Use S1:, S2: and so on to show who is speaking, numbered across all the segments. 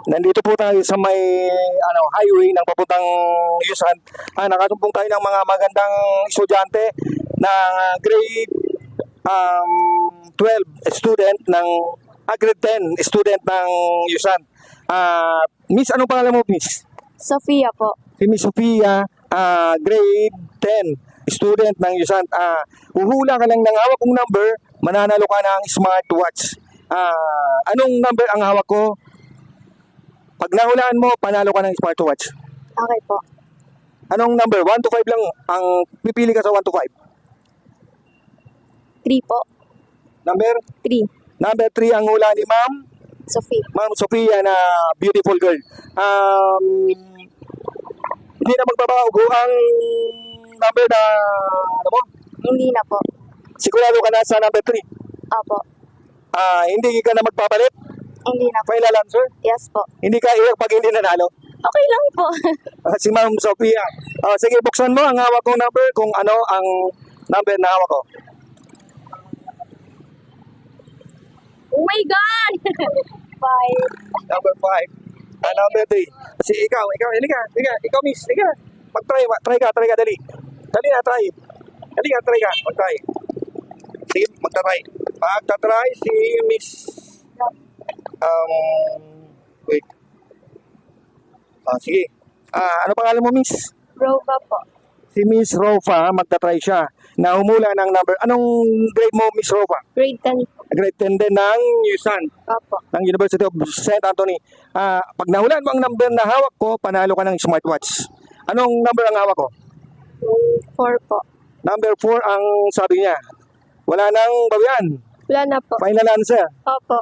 S1: Nandito po tayo sa may highway ng papuntang Yusan. Nakasumpong tayo ng mga magandang estudyante na grade 12 student ng grade 10 student ng Yusan. Miss, anong pangalan mo, Miss?
S2: Sofia po.
S1: Si Miss Sofia, grade 10 student ng Yusan. Huhula ka lang ng hawak kong number, mananalo ka ng smartwatch. Anong number ang hawak ko? Pag nahulaan mo, panalo ka ng smartwatch.
S2: Okay po.
S1: Anong number? 1 to 5 lang ang pipili ka sa 1 to 5.
S2: 3 po.
S1: Number?
S2: 3.
S1: Number 3 ang hula ni Ma'am
S2: Sofia.
S1: Sophia na beautiful girl. Hindi na magbabago ang number na ano mo?
S2: Hindi na po.
S1: Sigurado ka na sa number 3.
S2: Opo.
S1: Hindi ka na magpapalit?
S2: Hindi na po.
S1: Final answer?
S2: Yes po.
S1: Hindi ka iyak pag hindi nanalo?
S2: Okay lang po.
S1: Si Ma'am Sophia. Sige, buksan mo ang hawak kong number kung ano ang number na hawak ko.
S2: Oh my God! 5.
S1: Number 5. Number 3. Si ikaw, halika, miss, halika. Try ka, dali. Dali na, try. Halika, try ka, mag-try. Sige, magta-try. Magta-try si Miss... wait. Sige. Ano pangalan mo, Miss?
S2: Rova po.
S1: Si Miss Rofa, magta-try siya na humula ng number. Anong grade mo, Miss Rofa?
S2: Grade 10 po.
S1: Grade 10 din ng Yusan,
S2: Opo.
S1: ng University of St. Anthony. Pag nahulaan mo ang number na hawak ko, panalo ka ng smartwatch. Anong number ang hawak ko?
S2: 4 po.
S1: Number 4 ang sabi niya. Wala nang bawian.
S2: Wala na po.
S1: Final answer.
S2: Opo.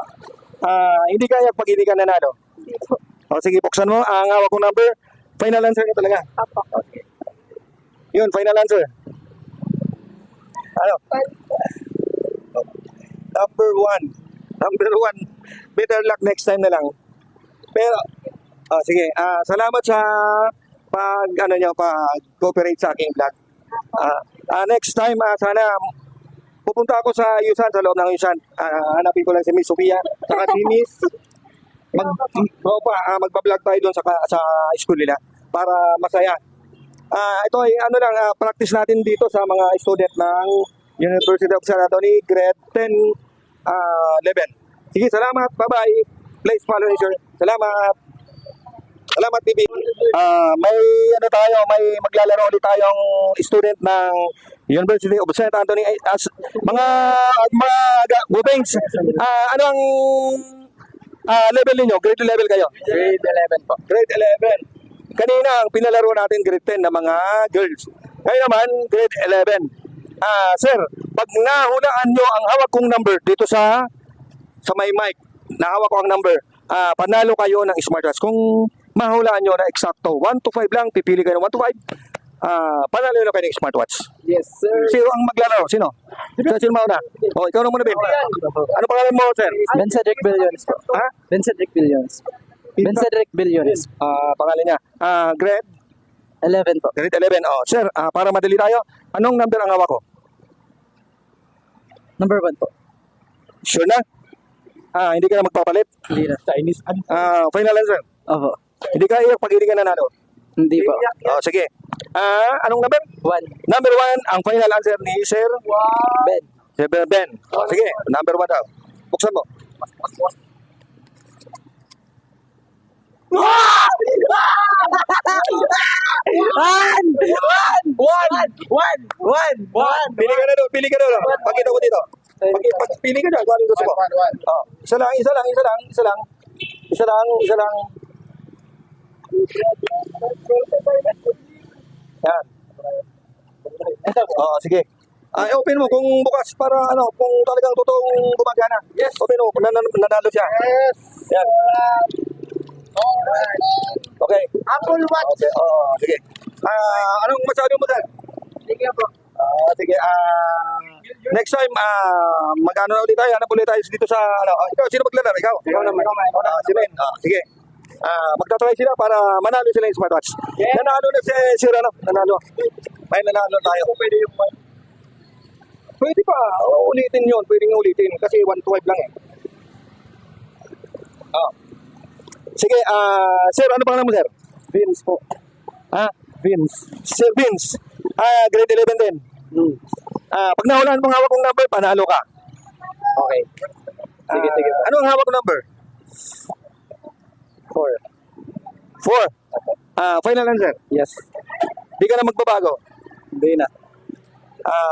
S1: Hindi kaya pag hindi ka nanalo.
S2: Hindi po.
S1: Sige, buksan mo ang hawak kong number. Final answer ka talaga.
S2: Opo.
S1: Okay. Yun, final answer. Ano? Number 1. Better luck next time na lang. Pero, sige. Salamat sa pag-cooperate sa aking vlog. Next time, sana pupunta ako sa Yusan, sa loob ng Yusan. Hanapin ko lang si Miss Sofia, saka si Miss magbablog tayo doon sa school nila para masaya. Ito ay practice natin dito sa mga student ng University of St. Anthony, grade 10 level. Sige, salamat. Bye-bye. Please follow me, sir. Salamat. Salamat, Bibi. May maglalaro ulit tayong student ng University of St. Anthony. Mga gubings, ano ang level ninyo? Grade level kayo?
S3: Grade 11 po.
S1: Grade 11. Kanina ang pinalaro natin grade 10 na mga girls. Ngayon naman, grade 11. Sir, pag nahulaan nyo ang hawak kong number dito sa may mic, nahawak ko ang number, panalo kayo ng smartwatch. Kung mahulaan nyo na eksakto, 1 to 5 lang, pipili kayo ng 1 to 5, panalo na kayo ng smartwatch.
S3: Yes, sir.
S1: Sino ang maglalaro? Sino? Sino mauna? Ikaw na muna, Ben. Ano pangalan mo, sir?
S3: Ben Cedric Billions po.
S1: Ha?
S3: Ben Cedric Billions. Ben Cedric Billions.
S1: Pangalan niya. Grade?
S3: 11 po.
S1: Grade 11. Sir, para madali tayo, anong number ang hawak ko?
S3: Number 1 po.
S1: Sure na? Hindi ka na magpapalit?
S3: Hindi na. Chinese.
S1: Final answer?
S3: Opo.
S1: Hindi ka iyak pag hindi ka nanalo?
S3: Hindi po.
S1: Sige. Anong number?
S3: 1.
S1: Number 1, ang final answer ni Sir
S3: Ben.
S1: Sir Ben. Sige, number 1 daw. Buksan mo. One. Pili ka na doon. Pakita ko dito. Pili ka doon. Kung anong gusto mo. Isa lang. Yan. Sige. Open mo kung bukas para kung talagang totoong gumagana. Yes. Open mo kung nanalo siya. Yes. Yan. Alright. Okay. Apple Watch. Okay. Sige. Anong masabi mo, sir?
S3: Sige po.
S1: Sige. Next time, mag-ano na ulit tayo. Hanap ulit tayo dito sa, ikaw, sino maglalaro? Ikaw? Ikaw naman. Si Ben. Sige. Magtatry sila para manalo sila yung smartwatch. Yeah. Nanalo na si Sir, nanalo. May nanalo tayo. Pwede yung pwede pa. Ulitin yun. Pwede nga ulitin. Kasi 1 to 5 lang eh. Sige, sir, ano pangalan mo, sir?
S3: Vince po.
S1: Ha?
S3: Vince.
S1: Sir Vince. Grade 11 din.
S3: Hmm.
S1: Pag nahulaan mong hawak kong number, panalo ka.
S3: Okay. Sige, sige po.
S1: Ano ang hawak kong number?
S3: 4.
S1: 4. Final answer.
S3: Yes.
S1: Di ka na magbabago.
S3: Hindi na.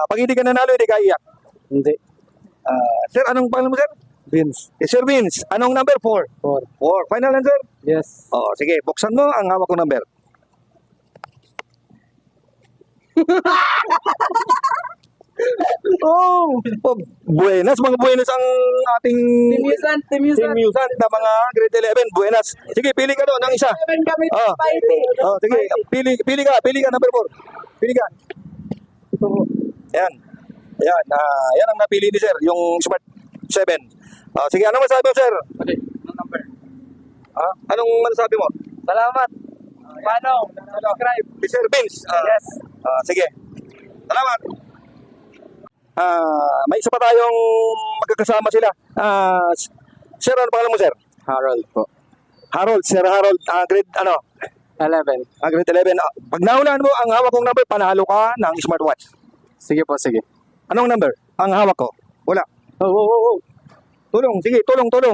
S1: Pag hindi ka nanalo, hindi ka iyak.
S3: Hindi.
S1: Sir, anong pangalan mo, sir?
S3: Vince.
S1: Sir Vince, anong number? 4.
S3: 4.
S1: 4. Final answer?
S3: Yes.
S1: Oo, sige. Buksan mo ang hawak kong number. Buenas. Mga buenas ang ating
S3: Team Yusan.
S1: Team Yusan na mga grade 11. Buenas. Sige, pili ka doon ng isa.
S3: Kami
S1: Oh.
S3: fighting.
S1: Sige. Pili ka. Number 4. Pili ka.
S3: Ito po.
S1: Ayan. Ayan. Yan ang napili ni sir. Yung Smart 7. Sige, anong masabi mo, sir?
S3: Okay. Ano number?
S1: Anong masabi mo?
S3: Salamat. Paano? Subscribe.
S1: Si Sir Vince.
S3: Yes.
S1: Sige. Salamat. May isa pa tayong magkakasama sila. Sir, ano pangalan mo, sir?
S3: Harold po.
S1: Harold. Sir Harold. Grade,
S3: 11.
S1: grade 11. Pag nahulaan mo ang hawak kong number, panalo ka ng smartwatch.
S3: Sige po, sige.
S1: Anong number? Ang hawak ko? Wala.
S3: Oh.
S1: Tulong. Sige, tulong.
S3: Two.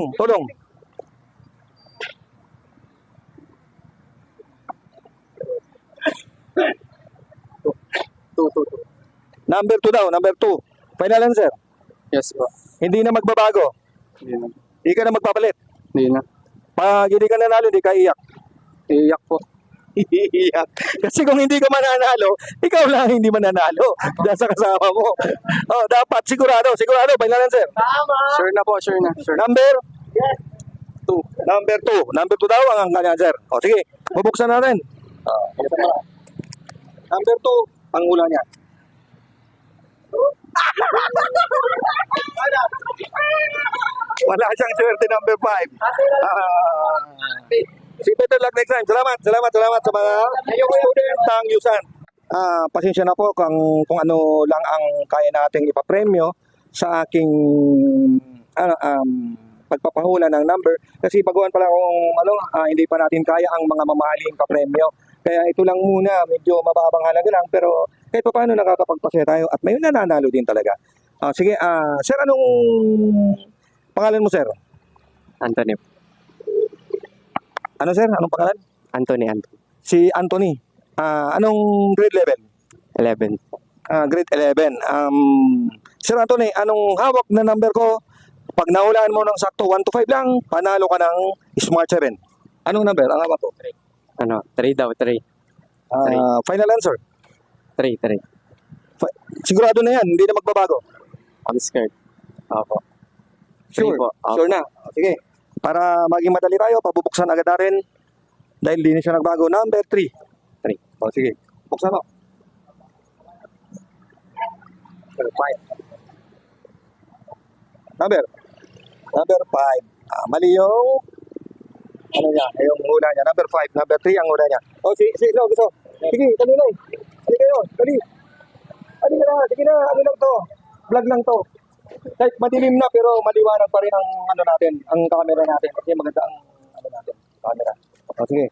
S1: Number 2 daw. Number 2. Final answer.
S3: Yes po.
S1: Hindi na magbabago.
S3: Hindi na.
S1: Hindi ka na magpapalit.
S3: Hindi na.
S1: Pag hindi ka nanalo, hindi ka iyak.
S3: Iyak po.
S1: Iyak. Kasi kung hindi ka mananalo, ikaw lang hindi mananalo. Dahil sa kasama mo. Dapat sigurado. Final answer.
S3: Tama. Sure na po, sure na. Sure.
S1: Number?
S3: Yes. 2.
S1: Number 2. Number 2 daw ang kanya answer. Sige, bubuksan natin. Number 2, ang hula niya. Wala siyang swerte number 5. Si better luck next time. Salamat sa mga student ng Yusan. Pasensya na po kung ano lang ang kaya nating ipapremyo sa aking pagpapahula ng number kasi baguhan pala kung hindi pa natin kaya ang mga mamahaling papremyo. Kaya ito lang muna, medyo mababang halaga lang pero kahit pa paano nakakapagpasaya tayo at may nananalo din talaga. Sige, sir, anong pangalan mo, sir?
S3: Anthony.
S1: Ano, sir? Anong pangalan?
S3: Anthony.
S1: Si Anthony. Anong grade level?
S3: 11.
S1: Grade 11. Sir Anthony, anong hawak na number ko? Pag nahulaan mo ng sakto 1 to 5 lang, panalo ka ng Smart 7. Anong number ang hawak ko?
S3: 3 daw, 3.
S1: Final answer.
S3: 3.
S1: Sigurado na yan, hindi na magbabago.
S3: I'm scared. Opo.
S1: Sure,
S3: Three po.
S1: sure na. Sige, para maging madali tayo, pabubuksan agad natin dahil di na siya nagbago. Number 3.
S3: 3.
S1: Sige, buksan mo. Number 5. Mali yung yung hula niya. Number 5. Number 3 ang hula niya. Sige, gusto. Sige, dali na. Sige kayo, dali. Sige na, lang to. Vlog lang to. Kahit madilim na pero maliwanag pa rin ang natin, ang camera natin. Kasi maganda ang natin, camera. Sige.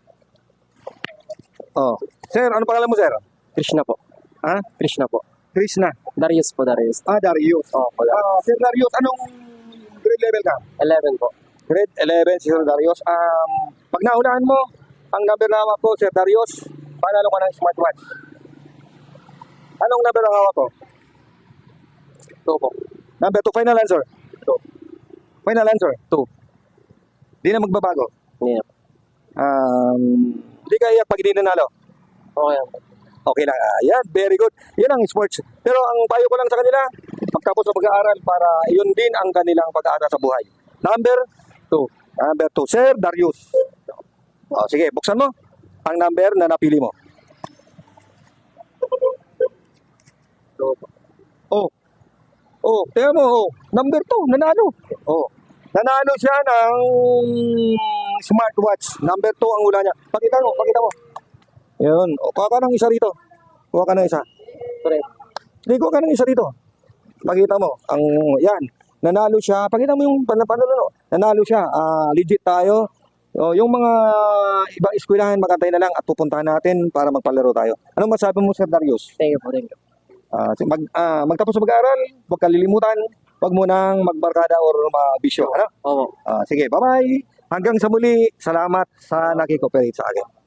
S1: Sir, ano pangalan mo, sir?
S3: Krishna po. Krishna po.
S1: Krishna.
S3: Darius po, Darius.
S1: Darius. Sir Darius, anong grade level ka?
S3: 11 po.
S1: Grade 11, si Sir Darius. Pag nahulaan mo, ang number na hawak ko, Sir Darius, panalo ka ng smartwatch. Anong number ang hawak ko?
S3: 2 po.
S1: Number 2, final answer.
S3: 2.
S1: Final answer.
S3: 2.
S1: Di na magbabago.
S3: Hindi na.
S1: Di ka iyak pag hindi nanalo.
S3: Okay.
S1: Okay lang. Yan, very good. Yan ang sports. Pero ang payo ko lang sa kanila, magtapos sa pag-aaral para yun din ang kanilang pag-aaral sa buhay. Number 2. Number 2. Sir Darius. Sige, buksan mo ang number na napili mo. Tingnan mo, number 2, nanalo. Nanalo siya ng smartwatch. Number 2 ang hula niya. Pakita mo. Yun. Kuha ka ng isa rito. Kuha ka ng isa. Hindi, kuha ka ng isa rito. Pakita mo. Yan. Nanalo siya. Pakita mo yung panalo. Nanalo siya. Legit tayo. Yung mga ibang eskwelahan, magantay na lang at pupuntahan natin para magpalaro tayo. Anong masabi mo, Sir Darius?
S3: Thank you po, thank you.
S1: Magtapos sa mag-aaral, huwag kalilimutan, huwag mo nang magbarkada or mabisyo. Ano?
S3: Opo.
S1: Sige, bye-bye. Hanggang sa muli, salamat sa nakikooperate sa akin.